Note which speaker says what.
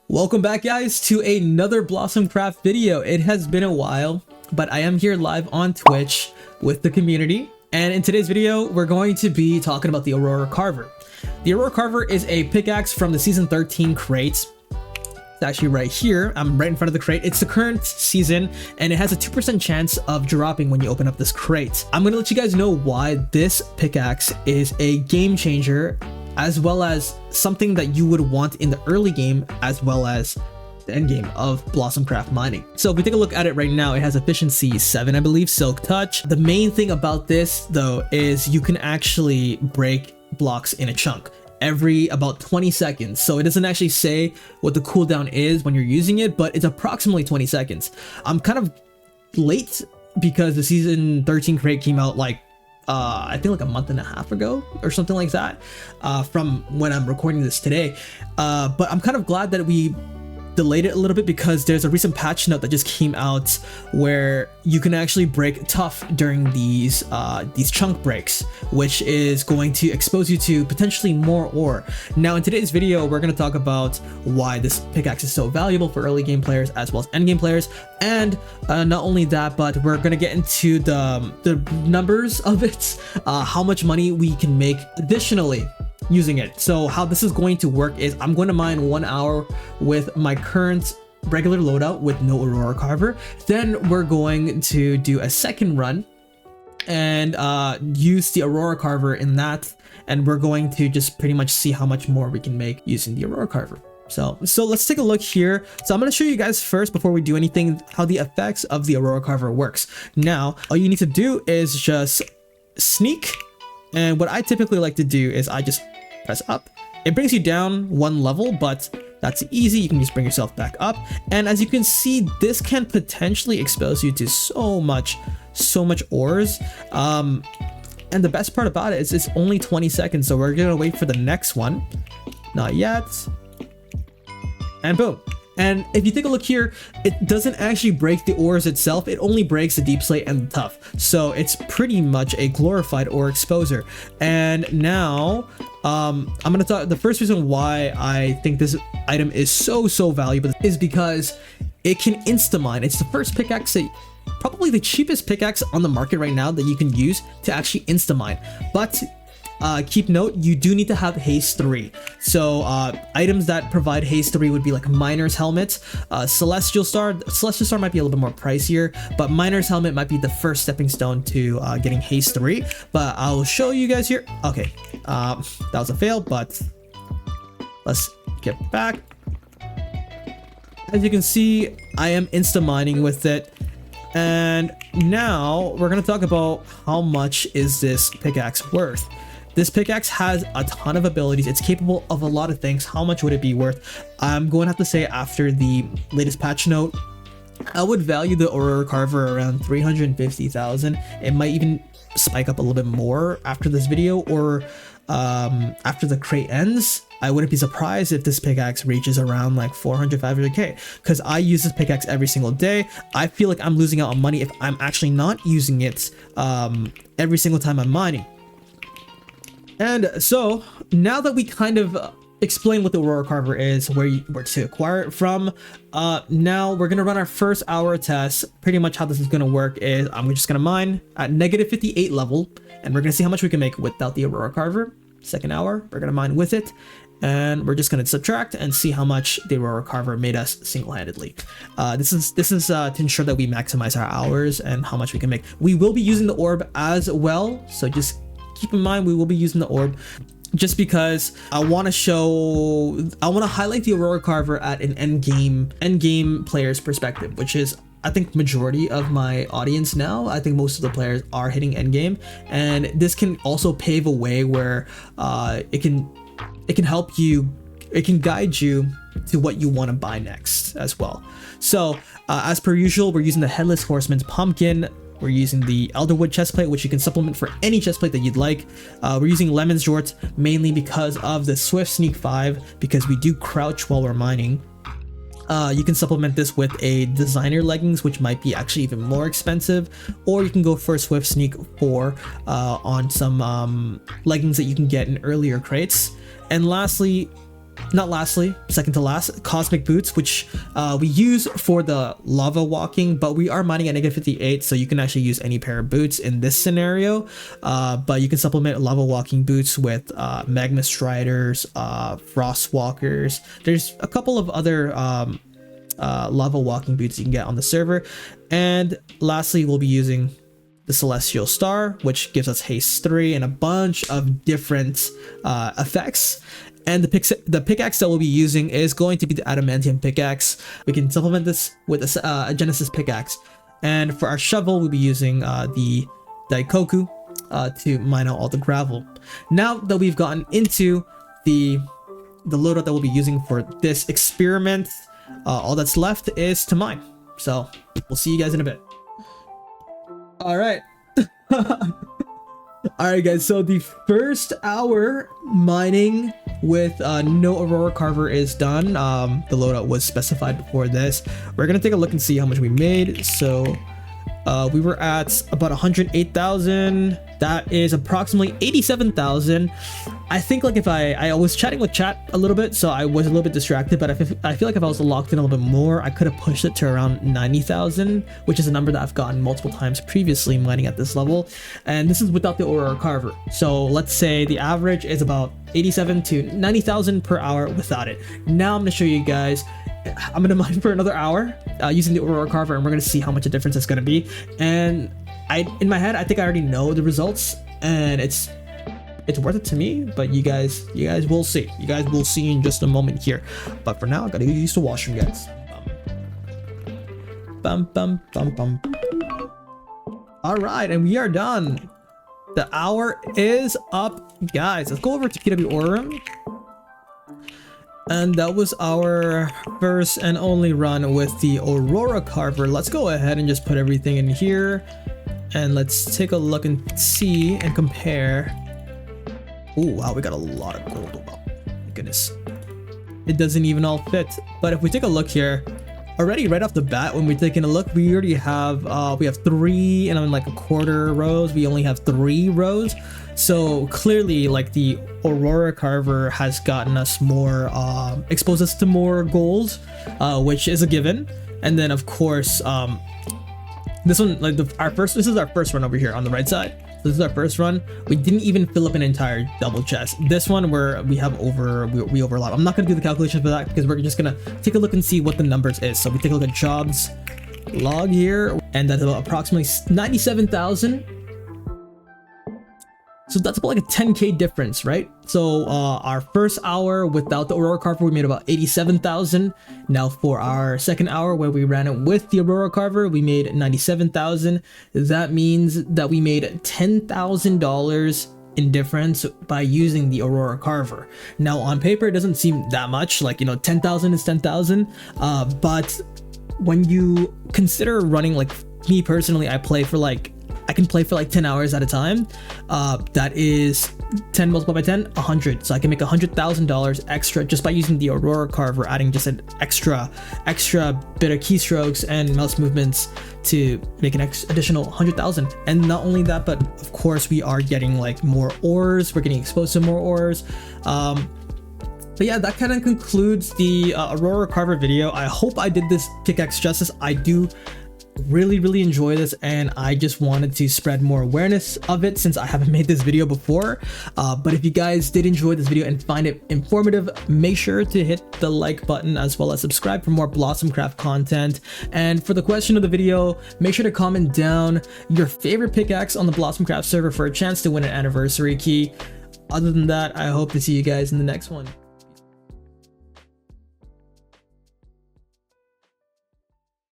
Speaker 1: Welcome back, guys, to another Blossomcraft video. It has been a while, but I am here live on Twitch with the community. And in today's video, we're going to be talking about the Aurora Carver. The Aurora Carver is a pickaxe from the Season 13 crate. It's actually right here. I'm right in front of the crate. It's the current season, and it has a 2% chance of dropping when you open up this crate. I'm going to let you guys know why this pickaxe is a game changer, as well as something that you would want in the early game, as well as the end game of Blossomcraft mining. So if we take a look at it right now, it has efficiency 7, I believe, silk touch. The main thing about this though is you can actually break blocks in a chunk every about 20 seconds. So it doesn't actually say what the cooldown is when you're using it, but it's approximately 20 seconds. I'm kind of late because the Season 13 crate came out like I think like a month and a half ago or something like that, from when I'm recording this today. But I'm kind of glad that we delayed it a little bit, because there's a recent patch note that just came out where you can actually break tough during these chunk breaks, which is going to expose you to potentially more ore. Now in today's video, we're going to talk about why this pickaxe is so valuable for early game players as well as end game players, and not only that, but we're going to get into the numbers of it, how much money we can make additionally using it. So how this is going to work is I'm going to mine 1 hour with my current regular loadout with no Aurora Carver. Then we're going to do a second run and use the Aurora Carver in that, and we're going to just pretty much see how much more we can make using the Aurora Carver. So let's take a look here. So I'm going to show you guys first, before we do anything, how the effects of the Aurora Carver works. Now all you need to do is just sneak, and what I typically like to do is I just press up. It brings you down 1 level, but that's easy. You can just bring yourself back up, and as you can see, this can potentially expose you to so much ores. And the best part about it is it's only 20 seconds, so we're gonna wait for the next one. Not yet. And boom. And if you take a look here, it doesn't actually break the ores itself. It only breaks the deep slate and the tough. So it's pretty much a glorified ore exposer. And now I'm going to talk. The first reason why I think this item is so valuable is because it can insta-mine. It's the first pickaxe that, probably the cheapest pickaxe on the market right now, that you can use to actually insta-mine. But keep note, you do need to have haste 3. So items that provide haste 3 would be like miner's helmet, celestial star might be a little bit more pricier, but miner's helmet might be the first stepping stone to getting haste 3. But I'll show you guys here. Okay, that was a fail, but let's get back. As you can see, I am insta mining with it. And now we're going to talk about how much is this pickaxe worth. This pickaxe has a ton of abilities. It's capable of a lot of things. How much would it be worth? I'm going to have to say, after the latest patch note, I would value the Aurora Carver around 350,000. It might even spike up a little bit more after this video, or after the crate ends. I wouldn't be surprised if this pickaxe reaches around like 400, 500k, because I use this pickaxe every single day. I feel like I'm losing out on money if I'm actually not using it every single time I'm mining. And so now that we kind of explain what the Aurora Carver is, where to acquire it from, now we're going to run our first hour test. Pretty much how this is going to work is I'm just going to mine at -58 level, and we're going to see how much we can make without the Aurora Carver. Second hour, we're going to mine with it, and we're just going to subtract and see how much the Aurora Carver made us single-handedly. This is to ensure that we maximize our hours and how much we can make. We will be using the orb as well, so just keep in mind we will be using the orb, just because I want to highlight the Aurora Carver at an end game player's perspective, which is, I think, majority of my audience now. I think most of the players are hitting end game, and this can also pave a way where it can help you, it can guide you to what you want to buy next as well. So as per usual, we're using the Headless Horseman's Pumpkin. We're using the Elderwood chestplate, which you can supplement for any chestplate that you'd like. We're using Lemon's Jorts mainly because of the Swift Sneak 5, because we do crouch while we're mining. You can supplement this with a designer leggings, which might be actually even more expensive, or you can go for a Swift Sneak 4 on some leggings that you can get in earlier crates. And lastly, not lastly, second to last, cosmic boots, which we use for the lava walking, but we are mining at -58, so you can actually use any pair of boots in this scenario. But you can supplement lava walking boots with magma striders, frost walkers. There's a couple of other lava walking boots you can get on the server. And lastly, we'll be using the Celestial Star, which gives us haste 3 and a bunch of different effects. And the pickaxe that we'll be using is going to be the adamantium pickaxe. We can supplement this with a Genesis pickaxe. And for our shovel, we'll be using the Daikoku to mine out all the gravel. Now that we've gotten into the loadout that we'll be using for this experiment, all that's left is to mine. So we'll see you guys in a bit. All right. All right, guys. So the first hour mining with no Aurora Carver is done. The loadout was specified before this. We're gonna take a look and see how much we made. So we were at about 108,000. That is approximately 87,000. I think like if I was chatting with chat a little bit, so I was a little bit distracted, but I feel like if I was locked in a little bit more, I could have pushed it to around 90,000, which is a number that I've gotten multiple times previously mining at this level. And this is without the Aurora Carver. So let's say the average is about 87 to 90,000 per hour without it. Now I'm gonna show you guys. I'm gonna mine for another hour using the Aurora Carver, and we're gonna see how much a difference it's gonna be. And in my head, I think I already know the results, and it's worth it to me. But you guys will see. You guys will see in just a moment here. But for now, I gotta use the washroom, guys. Bum bum bum bum. All right, and we are done. The hour is up, guys. Let's go over to PW Aurora. And that was our first and only run with the Aurora Carver. Let's go ahead and just put everything in here. And let's take a look and see and compare. Oh, wow, we got a lot of gold. Oh, my goodness. It doesn't even all fit. But if we take a look here, already right off the bat, when we're taking a look, we already have, we have 3 and like a quarter rows. We only have 3 rows. So clearly, like the Aurora Carver has gotten us more, exposed us to more gold, which is a given. And then of course, this one, like this is our first run over here on the right side. So this is our first run. We didn't even fill up an entire double chest. This one where we have we overlap. I'm not gonna do the calculation for that because we're just gonna take a look and see what the numbers is. So we take a look at jobs log here, and that's about approximately 97,000. So that's about like a 10k difference, right? So our first hour without the Aurora Carver, we made about 87,000. Now for our second hour where we ran it with the Aurora Carver, we made 97,000. That means that we made $10,000 in difference by using the Aurora Carver. Now on paper, it doesn't seem that much, like, you know, 10,000 is 10,000. But when you consider running, like me personally, I can play for like 10 hours at a time. That is 10 multiplied by 10, 100. So I can make $100,000 extra just by using the Aurora Carver, adding just an extra bit of keystrokes and mouse movements to make an additional 100,000. And not only that, but of course we are getting like more ores. We're getting exposed to more ores. But yeah, that kind of concludes the Aurora Carver video. I hope I did this pickaxe justice. I do really enjoy this, and I just wanted to spread more awareness of it since I haven't made this video before. But if you guys did enjoy this video and find it informative, make sure to hit the like button as well as subscribe for more Blossomcraft content. And for the question of the video, make sure to comment down your favorite pickaxe on the Blossomcraft server for a chance to win an anniversary key. Other than that, I hope to see you guys in the next one.